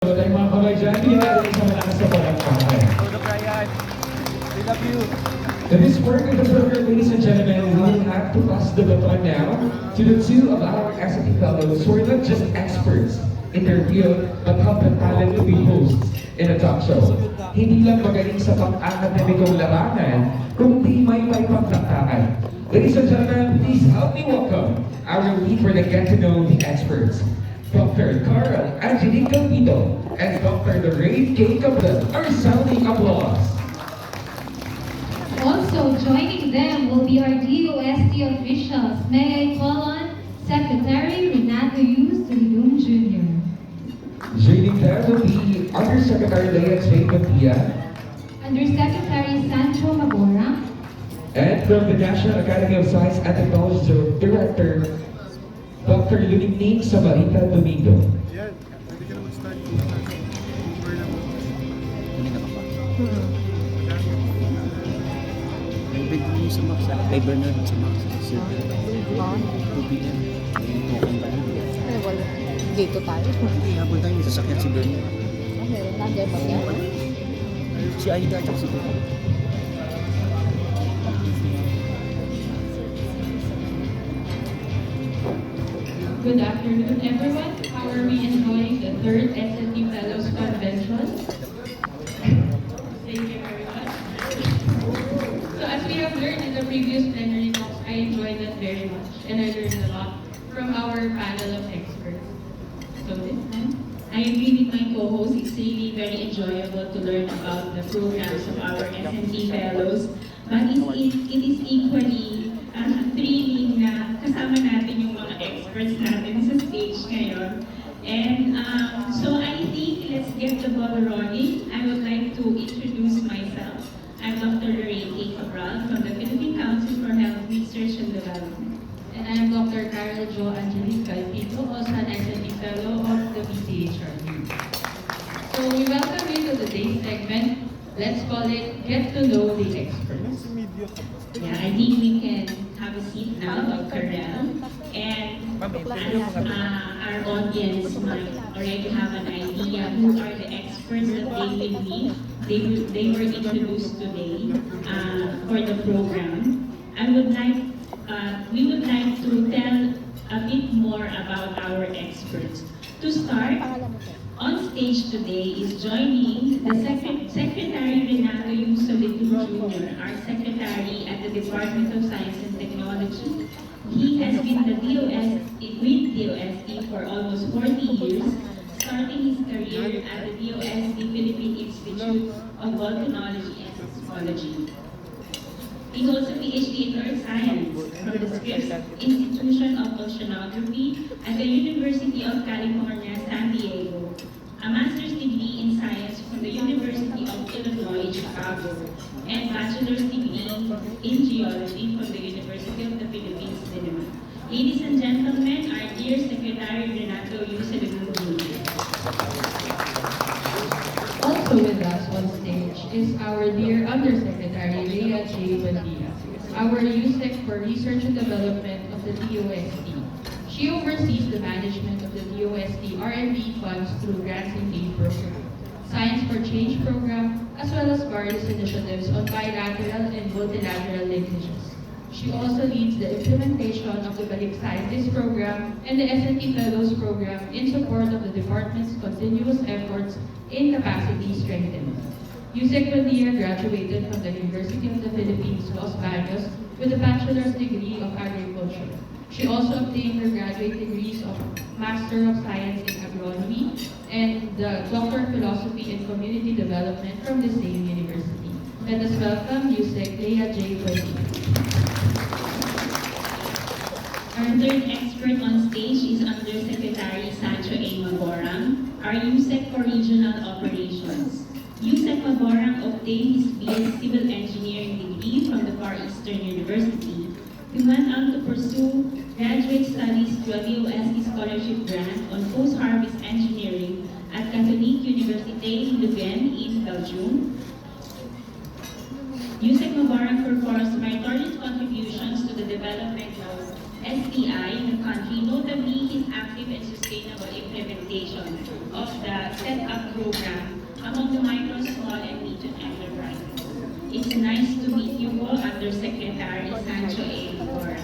Tayo mga kamay dyan, pinagay sa malakas na palakpakan. We love you. In this work of the program, ladies and gentlemen, we will have to pass the baton now to the two of our SAT fellows who are not just experts in their field, but have the talent to be hosts in a talk show. Hindi lang magaling sa pang-akademikong larangan, kundi may pagtaktaan. Ladies and gentlemen, please help me welcome our lead for the Get to Know the Experts, Dr. Carl Angelico Vito and Dr. Lorraine K. Cabral. Our sounding applause. Also joining them will be our DOST officials. May I call on Secretary Renato Yus Tulidum Jr. Joining them will be Undersecretary Leia J. Batia Undersecretary Sancho Magora, and from the National Academy of Science and Technology Director, Dr. Luningning Samarita Domingo. Yan. Pwede ka na mag-start. Hindi ka pa. May bed mo sa Max. May burner sa Max. Tubig yan. May token ba yun? Eh, wala. Dito tayo. Hindi, habang tayo may sasakyan si Burner. Ah, meron na. Diyan ba yan? Si Aida at si Burner. Good afternoon, everyone. How are we enjoying the third SNT Fellows Convention? Thank you very much. So as we have learned in the previous plenary talks, I enjoyed that very much, and I learned a lot from our panel of experts. So this time, I agree with my co-host. It's really very enjoyable to learn about the programs of our SNT fellows. But it is equally thrilling na kasama natin yung mga experts natin sa stage ngayon. And so I think let's get the ball rolling. I would like to introduce myself. I'm Dr. Lorraine K. Cabral from the Philippine Council for Health Research and Development. and I am Dr. Carol Jo Angelica Pito, also an SNT Fellow of the BCHRU. So we welcome you to today's segment. Let's call it Get to Know the Experts. Yeah, I think we can have a seat now, Dr. Rel. And as our audience might already have an idea who are the experts that they will meet, they were introduced today for the program. We would like to tell a bit more about our experts. To start, on stage today is joining the Secretary Renato Yusolito Jr., our Secretary at the Department of Science and Technology. He has been with DOST for almost 40 years, starting his career at the DOST Philippine Institute of Volcanology and Seismology. He holds a PhD in Earth Science from the Scripps Institution of Oceanography at the University of California, San Diego, a master's degree in science from the University of Illinois, Chicago, and bachelor's degree in geology from the University of the Philippines, Manila. Ladies and gentlemen, our dear Secretary Renato Yusolito Jr. Also with us on stage is our dear Undersecretary Leia J. Batia, our USEC for Research and Development of the DOST. She oversees the management of the DOST R&D funds through Grants and Aid Program, Science for Change Program, as well as various initiatives on bilateral and multilateral linkages. She also leads the implementation of the Balik Scientist Program and the SNT Fellows Program in support of the department's continuous efforts in capacity strengthening. Yusek Batia graduated from the University of the Philippines, Los Baños, with a bachelor's degree of agriculture. She also obtained her graduate degrees of Master of Science in Agronomy and the Doctor of Philosophy and Community Development from the same university. Let us welcome Yusek Leia J. Batia. Our third expert on stage is Undersecretary Sancho A. Magorang, our USEC for Regional Operations. USEC Magorang obtained his BS Civil Engineering degree from the Far Eastern University. He went on to pursue graduate studies through a DOST scholarship grant on post-harvest engineering at Catholique Université Leuven in Belgium. USEC Magorang performs meritorious contributions to the development of STI in the context country, notably his active and sustainable implementation of the set-up program among the micro, small, and medium enterprises. It's nice to meet you all, Undersecretary Sancho A. Cora.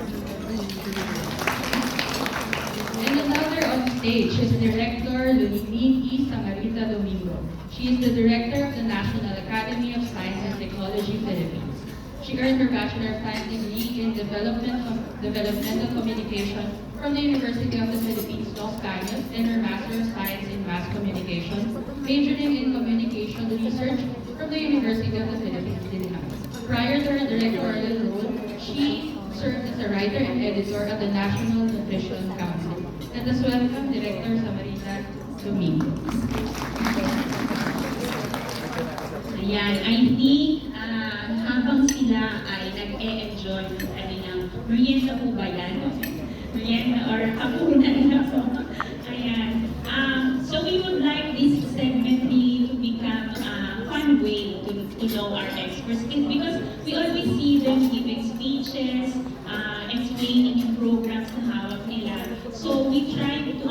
And another on stage is Director Lunimiki Samarita Domingo. She is the Director of the National Academy of Science and Technology Philippines. She earned her Bachelor of Science degree in Developmental Communication from the University of the Philippines, Los Baños, and her Master of Science in Mass Communication, majoring in Communication Research from the University of the Philippines, Diliman. Prior to her directorial role, she served as a writer and editor of the National Nutrition Council. Let us welcome Director Samarita Domingo. Ayan, I think habang sila ay nag-e-enjoy ng kanilang merienda po ba yan? Merienda or hapunan na po. Ayan. So we would like this segment really to become a fun way to know our experts because we always see them giving speeches, explaining yung programs na hawak nila. So we try to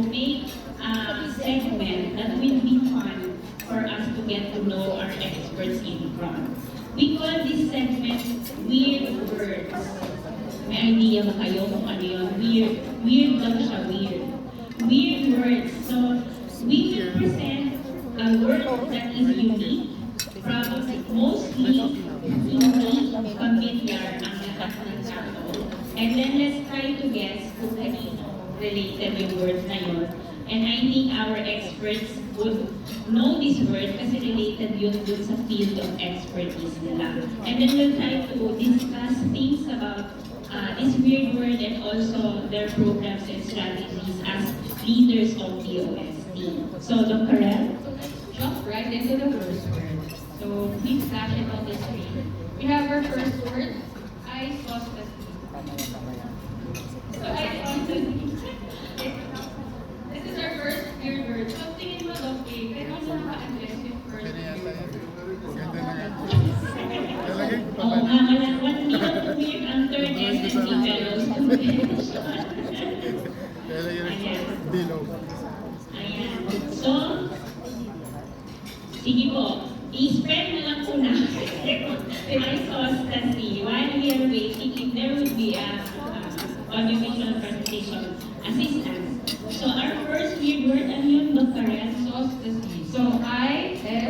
make a segment that will be fun for us to get to know our experts in front. We call this segment Weird Words. May idea ba kayo kung ano yun? Weird lang siya, weird. Weird words. So, we will present a word that is unique, probably mostly hindi familiar ang lahat ng tao. And then let's try to guess kung kanino related yung words na yun. And I think our experts would know this word kasi related yun dun sa field of expertise nila. And then we'll try to discuss things about this weird word and also their programs and strategies as leaders of DOST. So, Dr. Rel? Jump right into the first word. So please flash it on the screen. We have our first word, isostasy. So isostasy. This is our first weird word. So tingin mo, okay, pero kung naka-address yung first weird word. Oo nga, hindi na po weird ang third SNC Fellows Convention. Ayan. Below. Ayan. So, sige po, i-spread na lang po natin isostasy while we are waiting if there would be a audiovisual presentation assistance. So, our first weird word, ano yun, Dr. Rel? Isostasy. So I-S-O-S-T-A-S-Y.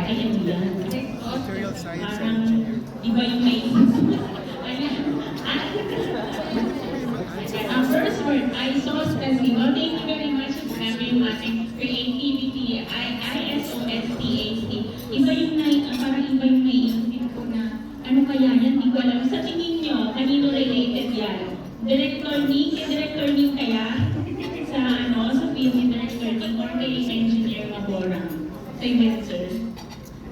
Ayan yan. Material science Parang, engineer. iba yung may Ayan. Ang first word, isostasy. Well, thank you very much for having ating creativity. I-S-O-S-T-A-C. Iba yung parang iba yung naiisip ko na, ano kaya yan? Hindi ko alam. Sa tingin nyo, kanino related yan? Director Nick? Director Nick kaya? Sa field ni Director Nick or kay Engineer Mabora? Sa event, sir?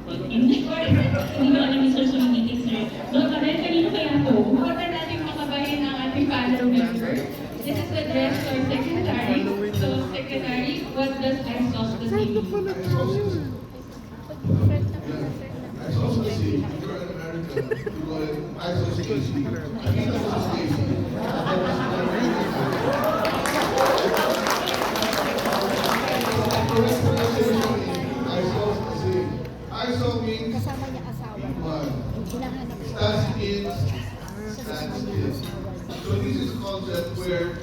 Hindi ko alam ni Sir Sumiting, sir. Dr. Rel, kanino kaya po? Important natin makabahin ang ating panel member. This is addressed to our secretary. So, secretary, what does isostasy mean? Isostasy, if you're an American, you call it isostasy. Correct pronunciation is isostasy. Iso means Kasama niya asawa. one. Hinahanap ko. Stas means stands still. So this is a concept where,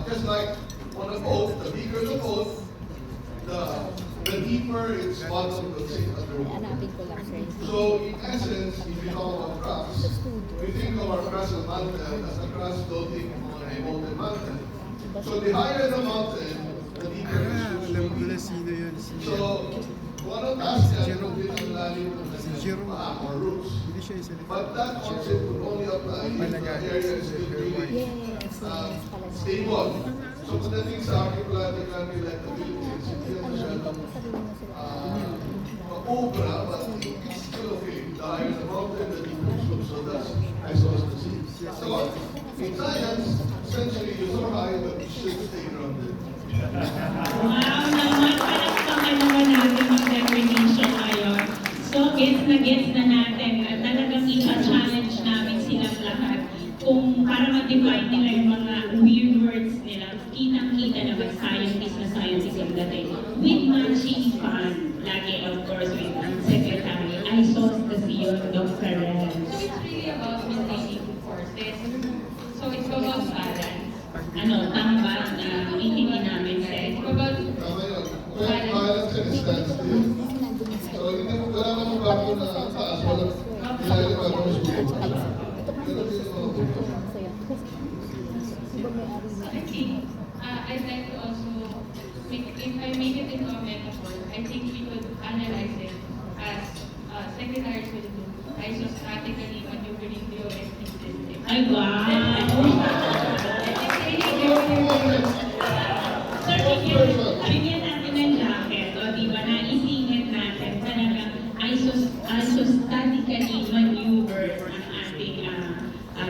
just like on a boat, the bigger the boat, the deeper its bottom will sink underwater. Hanapin ko lang, sir. So in essence, if you talk about crust, we think of our crust mountain as a crust floating on a molten mountain. So the higher the mountain, the deeper its Alam ko na roots. sino yun. So one of us can complete ang lalim ng Jerome. kanyang or roots. Hindi siya isa. But that concept would only apply if the area is still really Yes, yes, pala siya. stable. So pagdating sa archipelagic country like the Philippines, hindi na masyadong maubra, but it's still okay. The higher the mountain, the deeper the slope. So that's isostasy. So in science, essentially you're so high that you should stay grounded. Wow naman, palakpakan naman natin ang definition ngayon. So, gets na natin at talagang ipa-challenge namin silang lahat scientist na scientist ang dating. With matching fund, lagi of course with Secretary, I saw the CEO, Dr. Rel. So it's really about maintaining forces. So it's about balance. Ano, tama ba na hindi namin It's set? about Tama yun. Kaya violence and standstill. So, hindi mo, wala namang bago na taas, wala. Ilalim bago na suko. Pero hindi mo mabuto. I think I'd like to also if I make it into a metaphor, I think we could analyze it as Secretary will do, isostatically maneuvering the OST system. Ay, wow! Sir, bigyan natin ng jacket, o di ba, naisingit natin talagang isostatically maneuver ang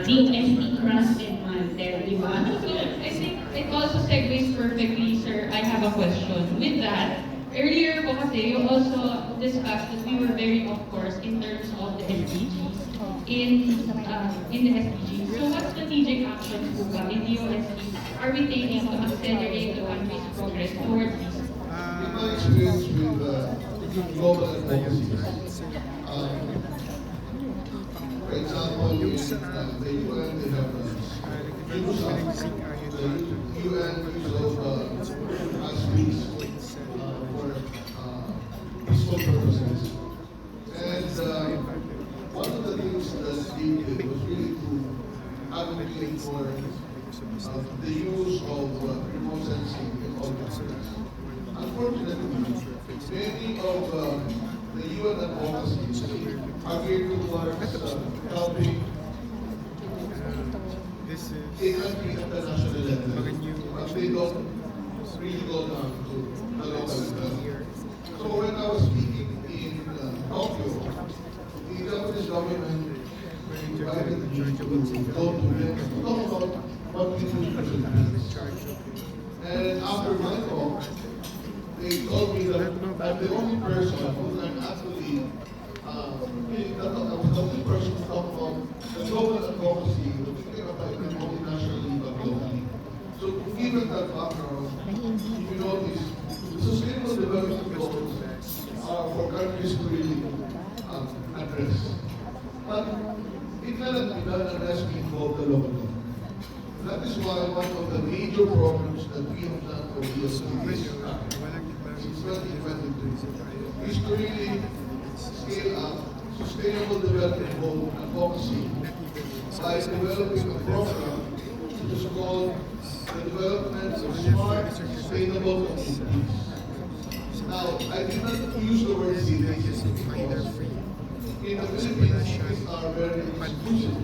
ating DOST Cross and Mantle, di ba? I think it also segues perfectly, sir. I have a question. With that, earlier po kasi you also discussed that we were very off course in terms of the SDGs. In the SDGs. So what strategic actions po ba in the OST are we taking to accelerate the country's progress towards this? In my experience with global advocacies, for example, in the UN, they have the UN use of countries for peaceful purposes. And one of the things that they did was really to advocate for the use of remote sensing in all countries. Unfortunately, many of the UN advocacies are geared towards helping a country at the national level, but they don't really go down to the local level. So when I was speaking in Tokyo, the Japanese government invited me to go to them to talk about what we do in the Philippines. And after my talk, they told me that I'm the only person who can actually, I was the only person to talk about the global advocacy that we can apply not only nationally but globally. So given that background, if you notice, the sustainable development goals are for countries to really address. But it cannot be done unless we involve the local government. That is why one of the major programs that we have done for DSP since 2022 is to really scale up sustainable development goal advocacy by developing a program which is called the development of smart, sustainable communities. Now, I did not use the word cities because in the Philippines, cities are very exclusive.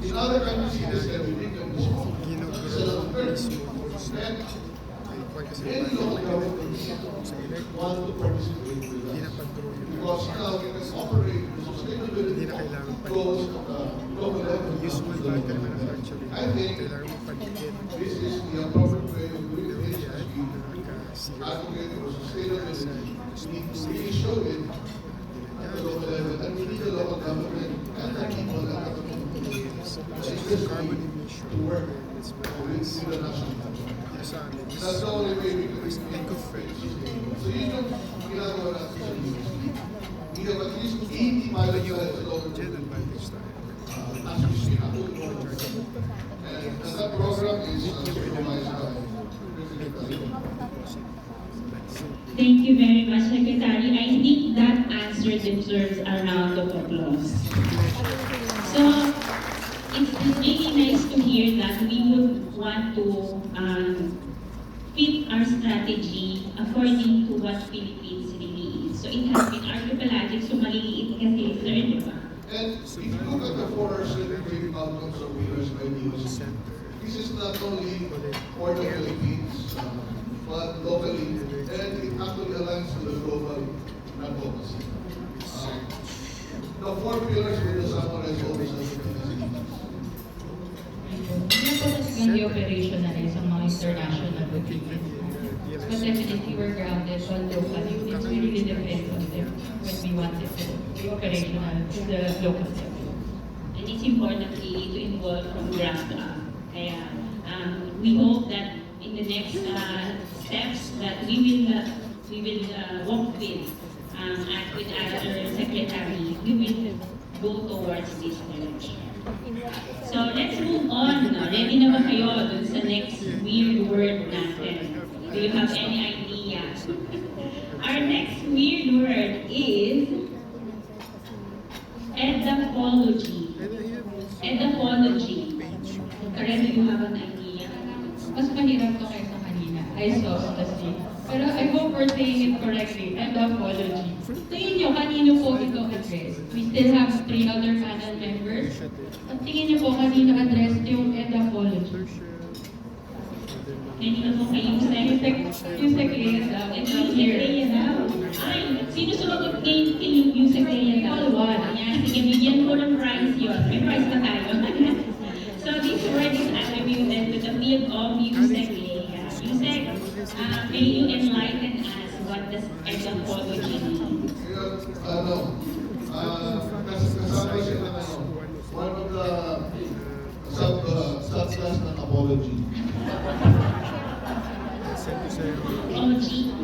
In other countries, it is everything and this one. It's a very and many local governments want to participate with us. Because now we can operate the sustainability goals at the global level. I think this is the appropriate way of doing this as we advocate for sustainability. We need to really show it at the local level, and we need the local government and the people at the community to work with the national government. That's the only way we can think of it. So yun yung ginagawa natin sa DOST. We have at least 80 pilot sites all over the world. As we speak, and that program is supervised by Thank you very much, Secretary. I think that answer deserves a round of applause. So, it's really nice to hear that we would want to fit our strategy according to what Philippines really is. So, it has been archipelagic, so maliliit kasi, sir, di ba? And if you look at the four celebrated outcomes of winners by DOST, this is not only for the Philippines, but locally, and it actually aligns to the global advocacy. The four pillars with the summarized goals of the Philippines. Hindi po talagang operationalize ang mga international agreements. But definitely we're grounded on local units. We really depend on them when we want it to be operational to the local level. And it's important really to involve from ground up. Kaya we hope that in the next steps that we will walk with with our secretary. We will go towards this direction. So let's move on. Ready na ba kayo dun sa next weird word natin? Do you have any idea? Our next weird word is edapology. Edapology. Karen, do you have an idea? Mas mahirap to kaysa kanina. I saw kasi. Pero I hope we're saying it correctly. Edapology. Tingin nyo, kanino po ito address? We still have 3 other panel members. At tingin nyo po, kanino address yung edapology? Kanino po kayo sa Yung secretary daw. Ito yung Secretary daw. Ay, sino sumagot kay yung Secretary daw? All one. Ayan, sige, bigyan ko ng prize yun. May prize na tayo. So this word is attributed to the field of USEC. USEC, may you enlighten us what does edapology mean? Kasama siya ng one of the subclass ng apology. Oh, gee.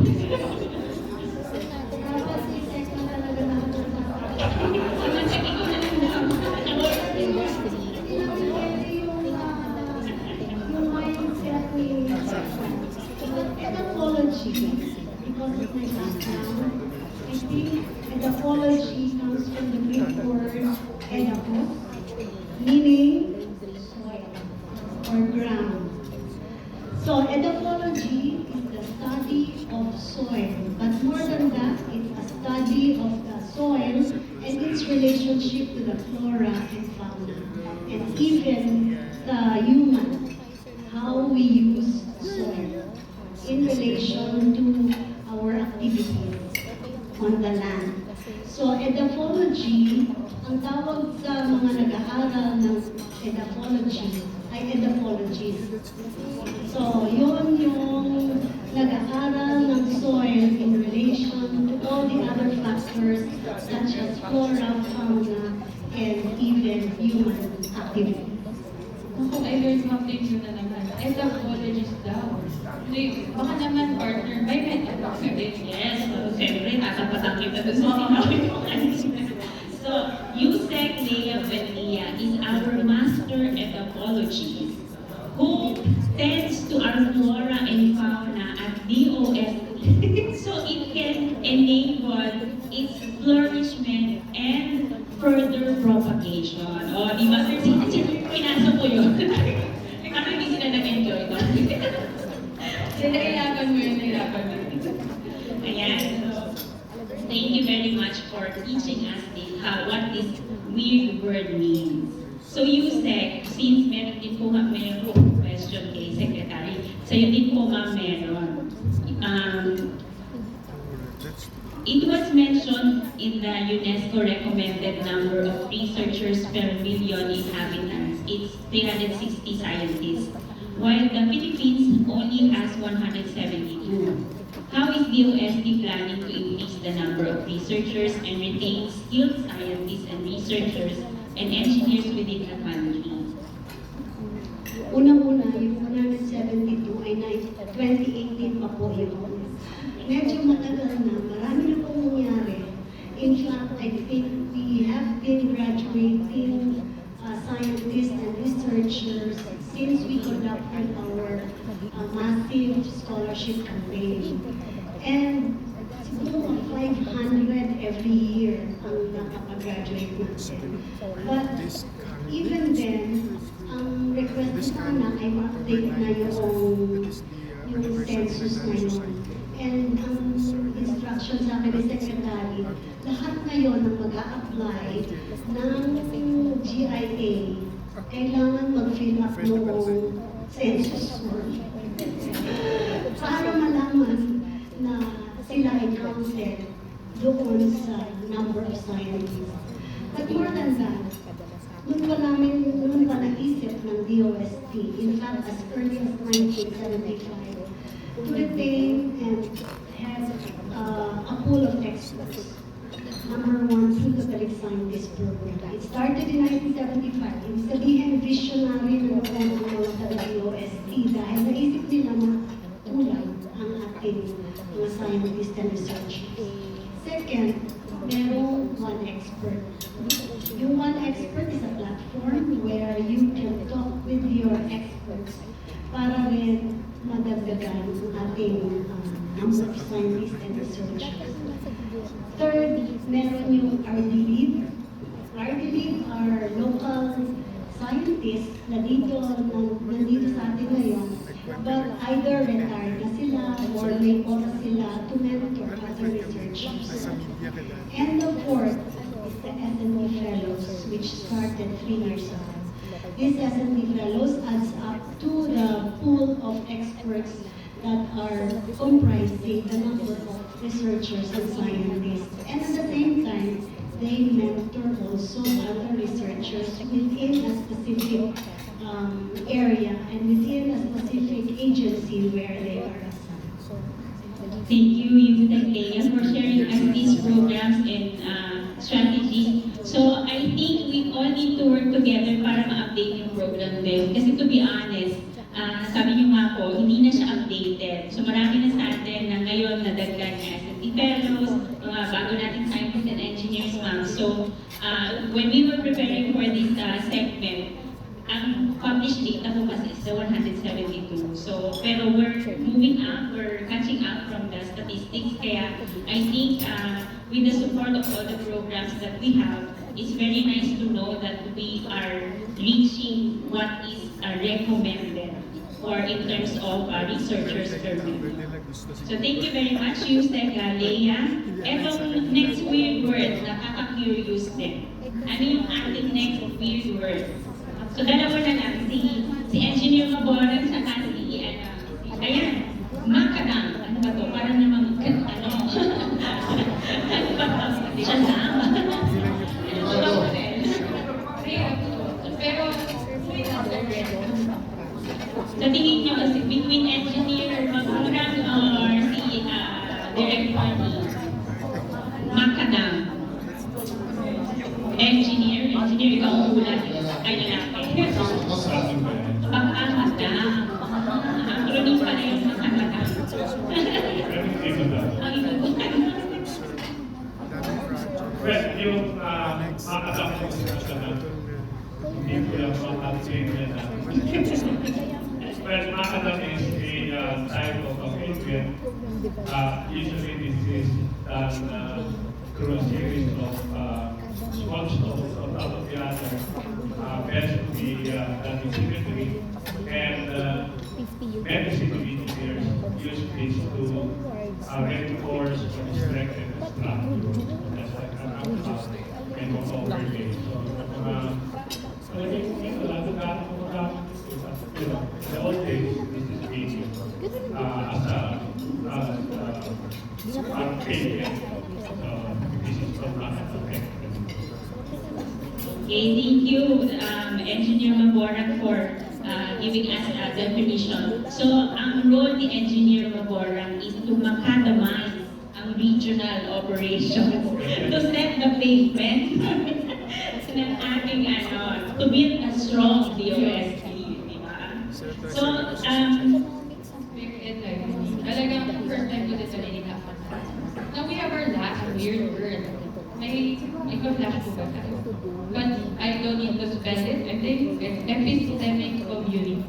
Edapology, because of my background, I think edapology comes from the Greek word edapos, meaning soil or ground. So edapology is the study of soil, but more than that, it's a study of the soil and its relationship to the flora and fauna, and even the human, how we use soil in relation to our activities on the land. So edapology, ang tawag sa mga nag-aaral ng edapology ay edapologists. So yun yung nag-aaral ng soil in relation to all the other factors such as flora, fauna, and even human activities. Ako, I learned something new na naman. Edapologist daw. Hindi, baka naman partner, may mental Yes, so siyempre, tatapatan kita doon sa sinabi mo kanina. So, USEC Lea Benilla is our master edapologist who tends to our flora and fauna at DOST so it can enable its flourishment and further propagation. O, di ba? Pinasok ko yun. Ano hindi sila nag-enjoy ko? Nahirapan mo yun, nahirapan mo yun. Ayan, so, thank you very much for teaching us this, what this weird word means. So USEC, since meron din po question kay Secretary, sa'yo din po ma'am meron. It was mentioned in the UNESCO recommended number of researchers per million inhabitants. It's 360 scientists, while the Philippines only has 172. How is DOST planning to increase the number of researchers and retain skilled scientists and researchers and engineers within the country? Unang-una, yung 172 ay 2018 pa po yun. Medyo matagal na, marami na pong nangyari. In fact, I think we have been graduating scientists and researchers since we conducted our massive scholarship campaign. And siguro 500 every year ang nakapag-graduate natin. But even then, ang request sana ay ma-update na yung census na yun. And ang instruction sa akin ni Secretary, lahat ngayon ang mag-a-apply ng GIA, kailangan mag-fill up noong census form. Para malaman na sila ay counted doon sa number of scientists. But more than that, noon pa naisip ng DOST, in fact, as early as 1975, to retain and have a pool of experts. Number one, through the Balik Scientist Program. It started in 1975. Ibig sabihin, visionary na naman ang mga taga-DOST dahil naisip nila na ating mga scientists and researchers. Second, merong one expert. Yung one expert is a platform where you can talk with your experts para rin madagdagan ang ating number of scientists and researchers. Third, meron yung RDLIB. RDLIB are local scientists na nandito sa atin ngayon, but either retired na sila or may oras sila to mentor other researchers. And the fourth is the S&P Fellows, which started 3 years ago. These S&P Fellows adds up to the pool of experts that are comprising the number of researchers and scientists. And at the same time, they mentor also other researchers within a specific area and within a specific agency where they are assigned. Thank you, Yusek Leia, for sharing us these programs and strategies. So I think we all need to work together para ma-update yung program din. Kasi to be honest, sabi niyo nga po, hindi na siya updated. So marami na sa atin na ngayon nadagdag na S&P Fellows, mga bago nating scientists and engineers, ma'am. So when we were preparing for this segment, ang published data po kasi is the 172. So, pero we're moving up, we're catching up from the statistics. Kaya I think with the support of all the programs that we have, it's very nice to know that we are reaching what is recommended or in terms of researchers per member. So thank you very much, Yusek Leia. Etong next weird word, nakaka-curious din. Ano yung ating next weird word? So dalawa na lang, si Engineer Maboran sa si ayan, makadam. Ano ba to? Parang namang, ano ba to? Shazam. Pero, sa tingin niyo kasi between Engineer Maboran or si Director ni Makadam? Engineer, ikaw ang ulat. Ay, lalaki. Makadam. Acronym pala yung Makadam. Ang inubukan. Well, yung makadam ko sa na, hindi ko lang makakasing na. Well, makadam is a type of engagement. Usually this is done through a series of small stones on top of the other, best to be done in symmetry. And many civil engineers use this to reinforce or strengthen the structure. That's like an outcast and an overlay. So, the old days, this is being as a payment. This is from Okay, thank you, Engineer Maboran, for giving us a definition. So, ang role ni Engineer Maboran is to macadamize ang regional operations, to set the pavement ng ating to build a strong DOST, di ba? So, talagang first time ko dito narinig. Now we have our last weird word. May flash po ba tayo? But I don't need to spell it. I think it's epistemic community.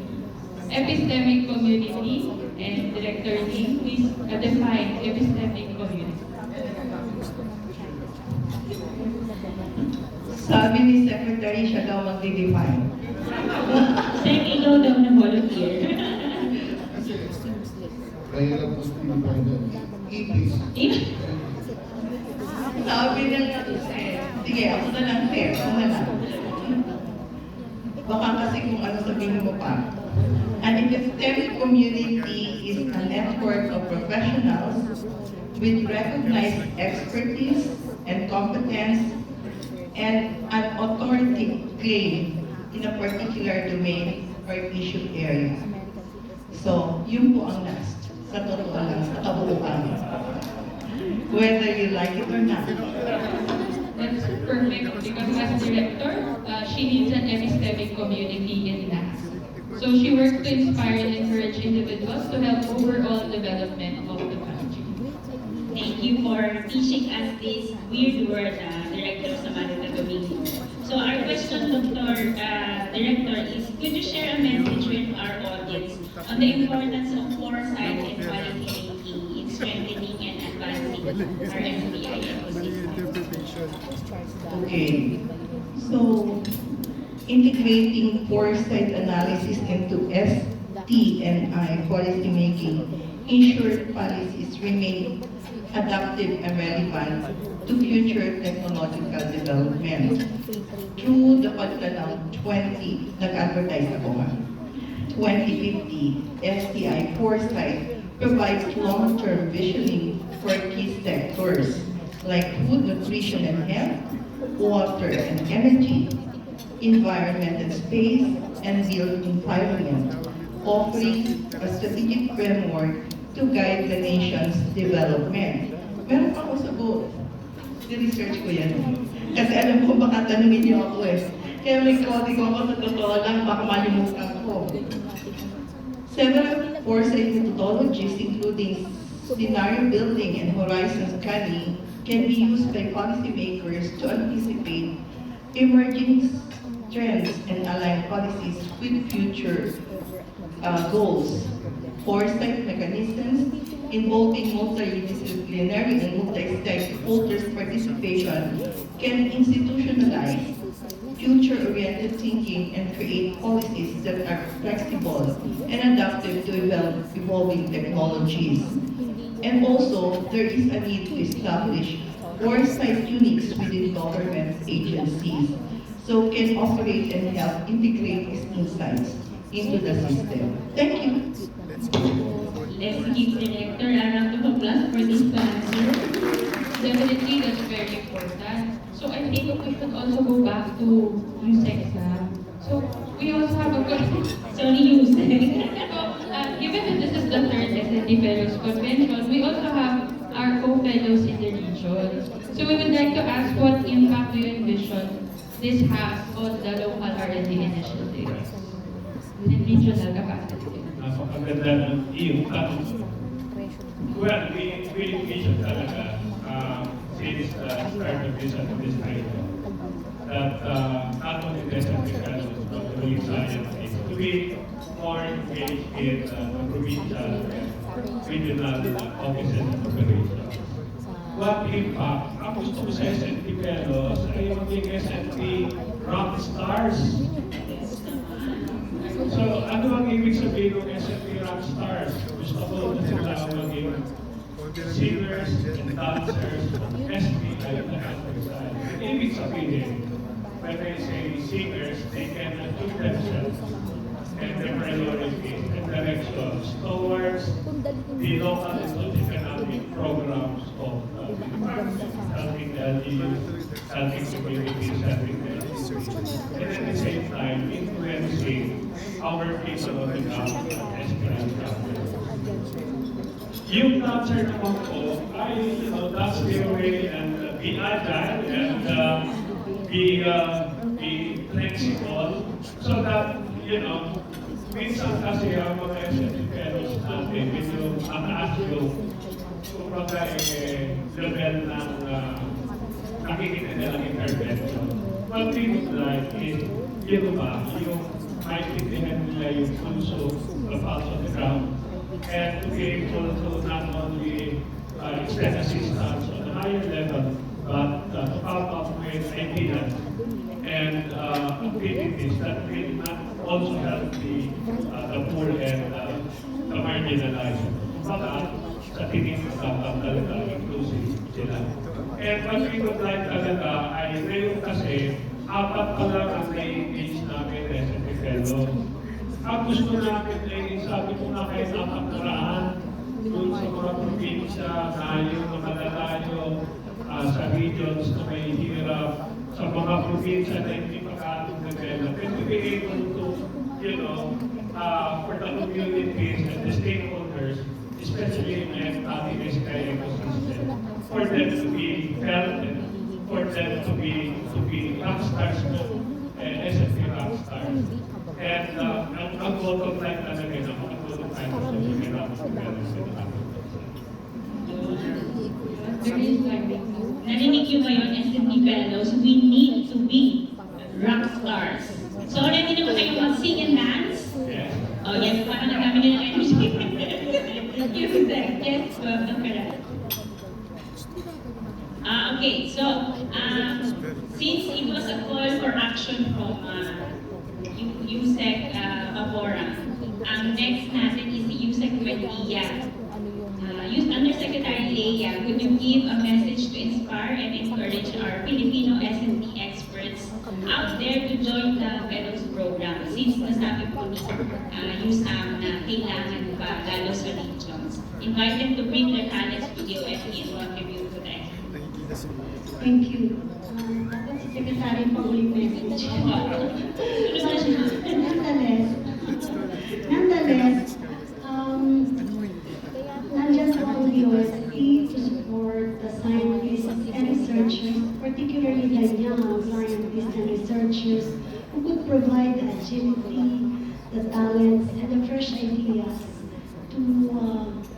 Epistemic community, and Director Lee, please define epistemic community. Sabi ni Secretary, siya daw mag-define. Sir, ikaw daw na volunteer. Kaya lang po EPs. Sabi na nga, sige, ako na lang, fair, ako na lang. Baka kasi kung ano sabihin mo pa. An epistemic community is a network of professionals with recognized expertise and competence and an authoritative claim in a particular domain or issue area. So, yun po ang last. Sa totoo lang, sa kabuuan. Whether you like it or not. That's perfect because as director, she needs an epistemic community in NAS. So she works to inspire and encourage individuals to help overall development of the Thank you for teaching us this weird word, Director Samantha Domingo. So our question, Director, is could you share a message with our audience on the importance of foresight and policy making in strengthening and advancing our FBI ecosystem? Okay. So, integrating foresight analysis into ST&I policy making ensures policies remain adaptive and relevant to future technological development. Through the Paglalang 20, nag-advertise ako nga, 2050 STI foresight provides long-term visioning for key sectors like food, nutrition and health, water and energy, environment and space, and built environment, offering a strategic framework to guide the nation's development. Meron pa ako sa book. Research ko yan. Kasi alam ko baka tanungin niyo ako eh. Kaya may kodigo ako sa totoo lang, baka malimutan ko. Several foresight methodologies, including scenario building and horizon scanning, can be used by policymakers to anticipate emerging trends and align policies with future goals. Foresight mechanisms involving multidisciplinary and multi-stakeholders participation can institutionalize future-oriented thinking and create policies that are flexible and adaptive to evolving technologies. And also, there is a need to establish foresight units within government agencies so can operate and help integrate these insights into the system. Thank you. Let's give Director a round of applause for this answer. Definitely, that's very important. So I think we should also go back to USEC lab. So we also have a question. Sorry, you said. Given that this is the third SND Fellows Convention, we also have our co-fellows in the region. So we would like to ask what impact do you envision this has on the local R&D initiatives and regional capacity? Napakaganda ng iyong tanong. Well, we envision talaga since the start of this administration that not only the Republicanos but the Holy Science to be more engaged in the provincial and regional offices and operations. What impact? Ang gusto ko sa SNP Fellows ay maging SNP rock stars. So, ano ang ibig sabihin ng SNP rock stars? Gusto ko na sila maging singers and dancers of SPI na countryside. Ang ibig sabihin, when they say singers, they can adjust themselves and their priorities and directions towards the local and socio-economic programs of the department, helping the LGUs, helping communities, helping the industry, and at the same time influencing our people on the ground at Esperanza government. Yung dancer naman ko ay, that's the way and be agile and be flexible so that, minsan kasi ang mga SNP fellows natin, yung mataas yung kumbaga level ng nakikita nilang intervention. What we would like is, yung maintindihan nila yung pulso of pulse on the ground and to be able to not only extend assistance on a higher level, but to come up with ideas and activities that will not also help the poor and the marginalized. Baka sa tingin ko talaga inclusive sila. And what we would like talaga ay ngayon kasi apat pa lang ang na-engage namin SNP Fellows. Ang gusto namin ay sabi ko na kahit apat na raan doon sa mga probinsya, tayo na malalayo, sa regions na may hirap, sa mga probinsya na hindi pagkakatong-develop, and to be able to, for the communities and the stakeholders, especially in the ecosystem, for them to be felt and for them to be rock stars, SNP rock stars. And ang bottom line talaga ang bottom line sa mga rock stars. There is like, Narinig niyo ba yun, SNP Fellows? We need to be rock stars. So, ready na ba kayo mag-sing and dance? Oh, yes, parang nagkami na ng energy. Yes, welcome ka na. Okay, so, since it was a call for action from USEC Babora, ang next natin is si USEC Buendia. Youth Undersecretary Leia, would you give a message to inspire and encourage our Filipino S&T experts out there to join the Fellows Program? Since nasabi po ni USAM na kailangan pa lalo sa regions. Invite them to bring their talents to the OST and contribute to the expo. Thank you. Dapat si Secretary pa ulit message. Nonetheless, nandiyan po ang DOST to support the scientists and researchers, particularly the young scientists and researchers who could provide the agility, the talents, and the fresh ideas to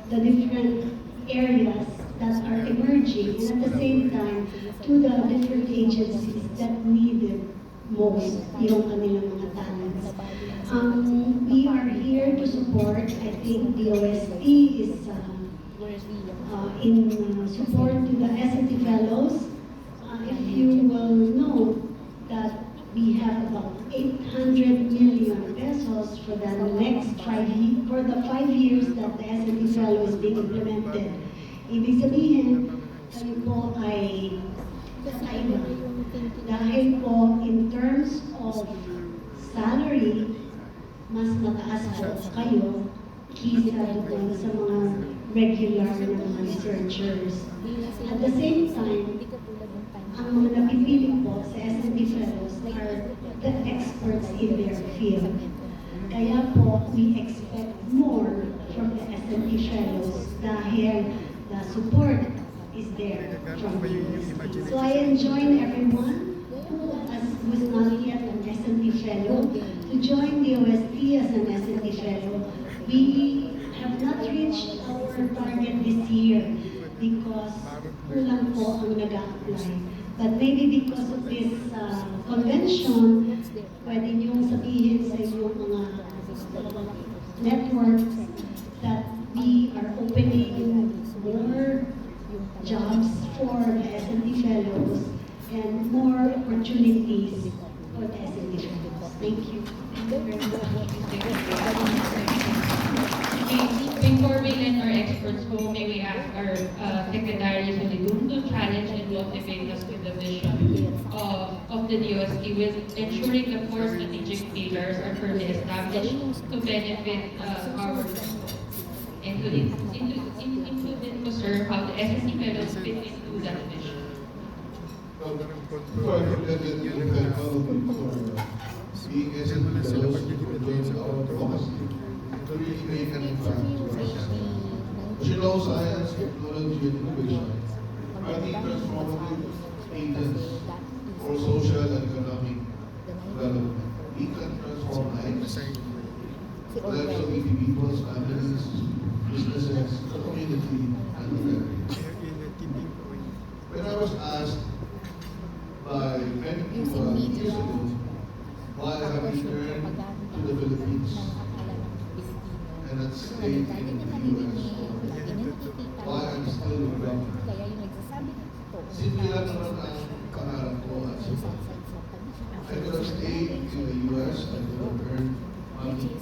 the different areas that are emerging, and at the same time to the different agencies that needed most yung kanilang mga talents. We are here to support. I think the OST is in support to the S&T Fellows. If you will know that we have about 800 million pesos for the next 5 years that the S&T Fellow is being implemented. Ibig sabihin, kayo po ay kakaiba. Dahil po, in terms of salary, mas mataas po kayo kisa doon sa mga regular na mga researchers. At the same time, ang mga napipili po sa S&T Fellows are the experts in their field. Kaya po, we expect more from the S&T Fellows dahil the support is there from the UST. So I enjoin everyone who was not yet an S&T Fellow to join the OST as an S&T Fellow. We have not reached our target this year because kulang po ang nag-a-apply. But maybe because of this convention, pwede niyong sabihin sa inyong mga networks that we are opening more jobs for the S&T Fellows and more opportunities for the S&T Fellows. Thank you. Before we let our experts go, may we ask our Secretary Solidum to challenge and motivate us with the vision of the DOST with ensuring the 4 strategic pillars are firmly established to benefit our and to include to serve how the SSC Fellows fit into that vision. Before I forget it, you can thank all of you for being S&T Fellows, for doing our focus to really make an impact to our society. As you know, science, technology, and innovation are the transformative agents for social and economic development. We can transform lives of individuals, families, businesses, the community, and the country. When I was asked by many people years ago why I returned to the Philippines and not stayed in the US, why I'm still in government. Simple lang naman ang pangarap ko at sipa. I could have stayed in the US and could have earned money,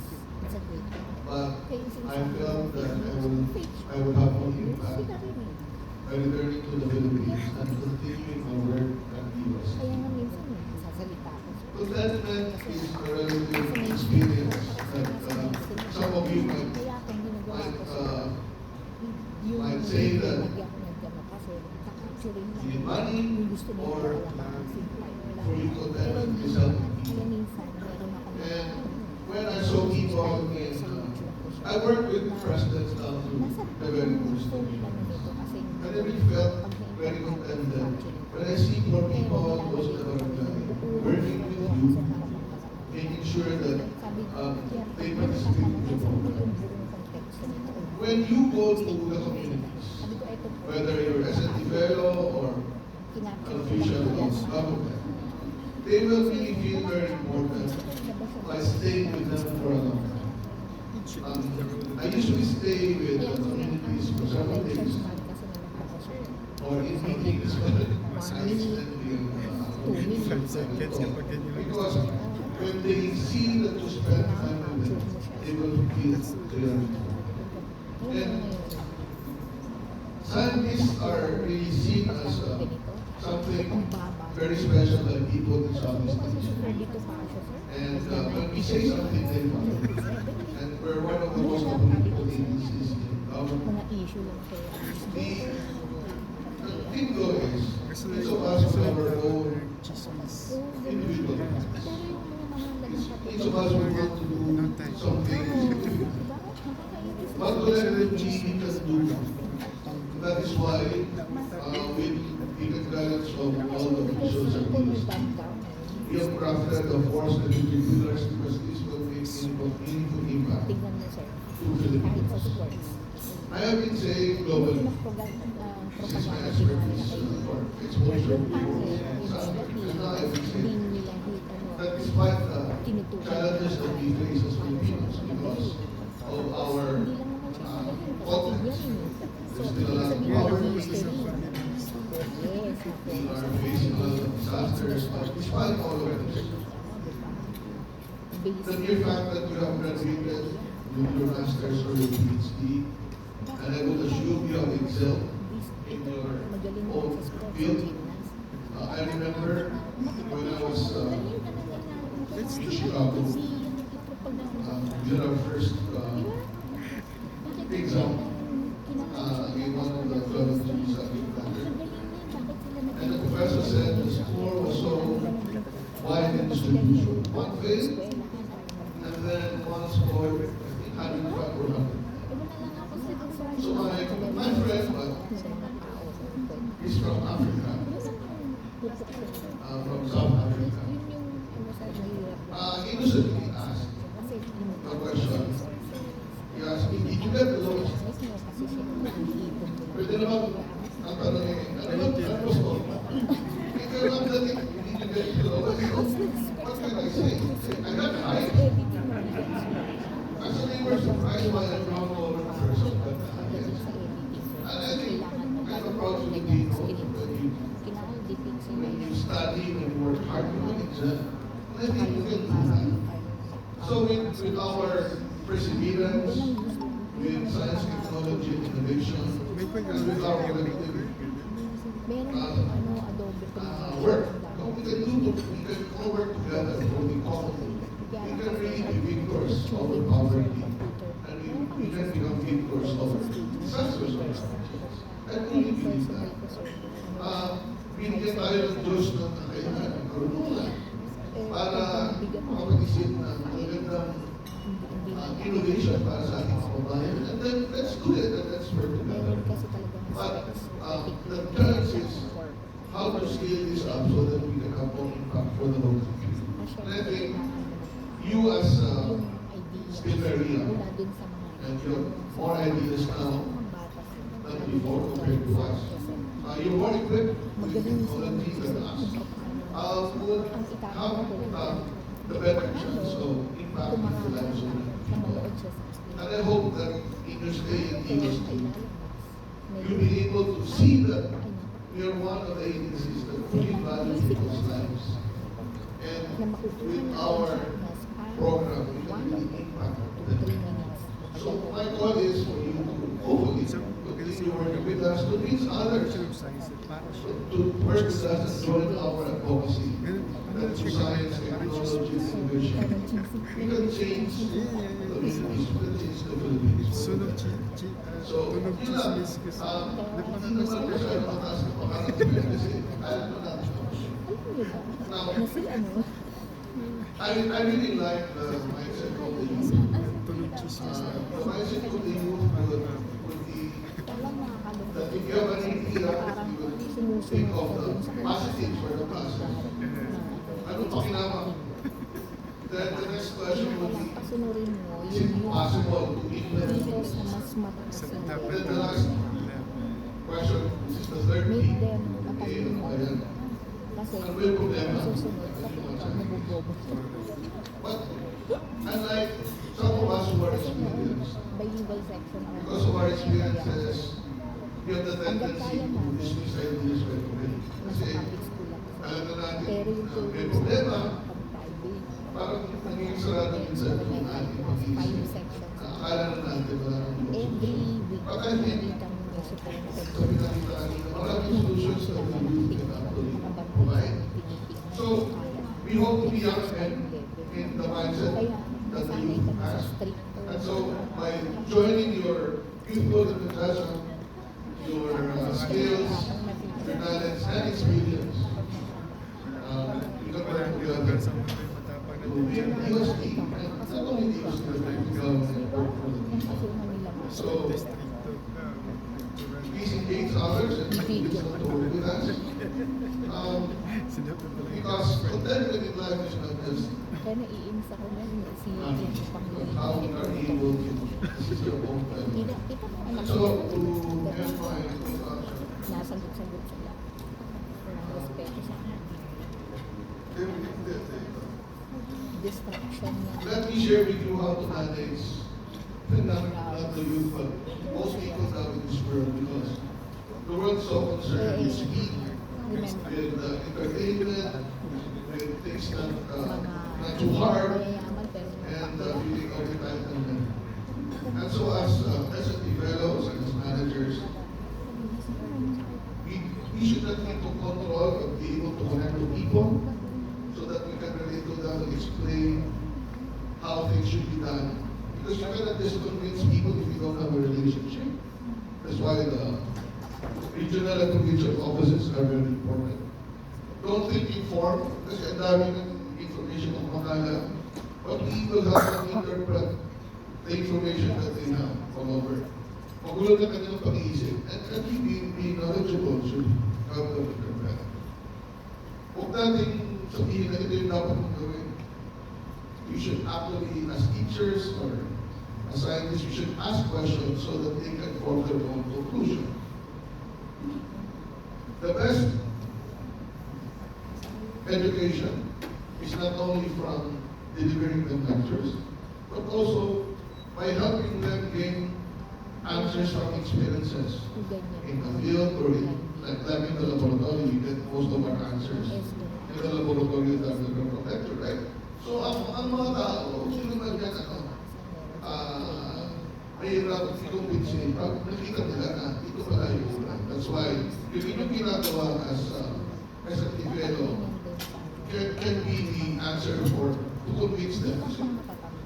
but I felt that I would have more impact by returning to the Philippines and continuing my work at the US. Contentment is a relative experience that some of you might say that you need money or for you contentment is helping people. And when I saw people I worked with presidents down to the very most of me. And I really felt very contented when I see more people, those that are working with you, making sure that they participate in the program. When you go to the communities, whether you're SNT government, they will really feel very important by staying with them for a long time. I usually stay with the communities for several days, or in meetings, because when they see that you spend time with them, they will feel clear. And scientists are really seen as something very special by people in Southeast Asia. And when we say something, they follow. And we're one of the most political agencies in government. The thing though is, each of us will have our own individual plans. Each of us will want to do something. But collectively, we can do. That is why, with the guidance of all the officials and ministers, we have crafted the 4 strategic pillars because this will make meaningful impact to Filipinos. I have been saying globally, this is my expertise for exposure to South Africa. And now I have been saying that despite the challenges that we face as Filipinos because of our context, there's still a lot of poverty. We are facing a lot of disasters, but despite all of this, the mere fact that you have graduated with your master's or your PhD, and I would assume you have excelled in your own field. I remember when I was in Chicago, we had our first exam in one of the colleges at Uganda. And the professor said the score was so wide in distribution. One failed, and then one scored 105 or 100. So my friend, he's from Africa, from South Africa. Innocently asked a question. He asked me, did you get the lowest? Pwede naman ang tanong ano was all? Ikaw lang dati, did you get the lowest? What can I say? I got high. Actually, we're surprised by the normal person, but yes. And I think I'm a proud Filipino when you study, when you work hard for an exam. And I think you can do that. So with our perseverance, with science, technology, and innovation, and with our collective work, we can all work together for the economy. We can really be victors over poverty, and we can become victors over disasters of our countries. I really believe that. Binigyan tayo ng Diyos ng kakayahan, ng karunungan, para makapag-isip ng magandang innovation para sa ating kababayan. And then, let's do it and let's work together. But the challenge is how to scale this up so that we can have more impact for the whole country. And I think you as still very young, and you have more ideas now than before compared to us. You're more equipped with technology than us. Would have the better chance of impacting the lives of people. And I hope that in your stay in DOST, you'll be able to see that we are one of the agencies that fully value people's lives. And with our program, we can really impact them. So my call is for you to hopefully continue working with us to reach others, to work with us and join our advocacy. That through science, technology, and innovation, we can change the Philippines, we can change the Philippines. So, yun lang, hindi naman masyado mataas na pangarap kasi alam mo natin. Now, I really like the mindset of the youth. The mindset of the youth would be that if you have an idea, you will think of the positives for the process. Ano pa kinama? Then the next question would be, is it possible to implement this? Then the last question, this is the third P. Okay, ano ba yan? Ano ba yung problema? But unlike some of us who are experienced, Bilingual section. because of our experiences, we have the tendency to dismiss ideas right away. Kasi alam na natin na may problema, parang naging sarado minsan yung ating pag-iisip. Akala na natin wala nang solution. But I think, sabi natin kanina, maraming solutions that we can actually provide. So, we hope to be young men in the mindset that the youth has. And so, by joining your youthful enthusiasm, your skills, your talents, and experience, you can work together to be a DOST, and not only DOST, but to government work for the people. So, please engage others and engage them to work with us. Because contentment in life is not just Kaya naiinis ako na si how we are able to assist your own family. And so, to end my introduction, nasagot-sagot sila. Walang respeto sa akin. Distraction niya. let me share with you how to manage not the youth, but most people now in this world, because the world's so concerned with speed, with entertainment, with things not too hard, and feeling of entitlement. And so as SNT fellows and as managers, we should not need to control, but be able to connect to people so that we can relate to them and explain how things should be done. Because you cannot just convince people if you don't have a relationship. That's why the regional and provincial offices are very important. Don't think informed, kasi ang dami ng information ng makala, but we will help them interpret the information that they have all over. Magulo na kanilang pag-iisip, and be knowledgeable should help them interpret. Huwag natin sabihin na ito yung dapat mong gawin. We should actually, as teachers or as scientists, we should ask questions so that they can form their own conclusion. The best education is not only from delivering them lectures, but also by helping them gain answers from experiences in the field or in the laboratory. We get most of our answers in the laboratory that we learn from lecture, right? So ang mga tao, sino man yan, mahirap i-convince pag nakita nila na ito pala yung ulan. That's why yung inyong ginagawa as a TVLO can be the answer to convince them. Kasi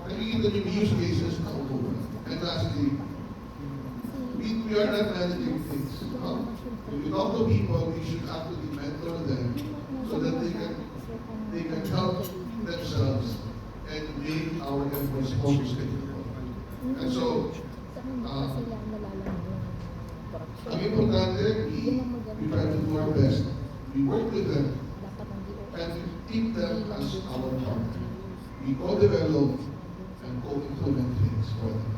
nakikita nyo yung use cases na umulan. And lastly, we are not managing things. When we talk to people, we should actually mentor them so that they can help themselves and make our efforts more sustainable. And so, ang importante, we try to do our best. We work with them and we keep them as our partner. We co-develop and co-implement things for them.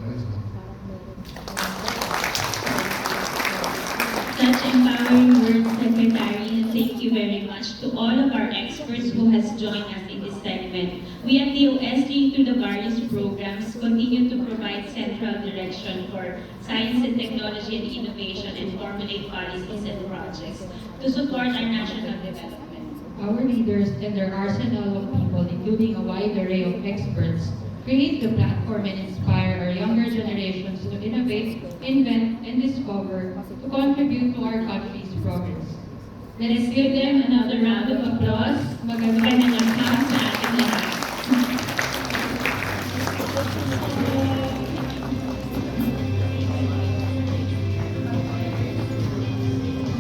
Such empowering words, Secretary, and thank you very much to all of our experts who has joined us in this segment. We at the OSD, through the various programs, continue to provide central direction for science and technology and innovation and formulate policies and projects to support our national development. Our leaders and their arsenal of people, including a wide array of experts, create the platform and inspire our younger generations to innovate, invent, and discover to contribute to our country's progress. Let us give them another round of applause. Magandang hapon sa ating lahat.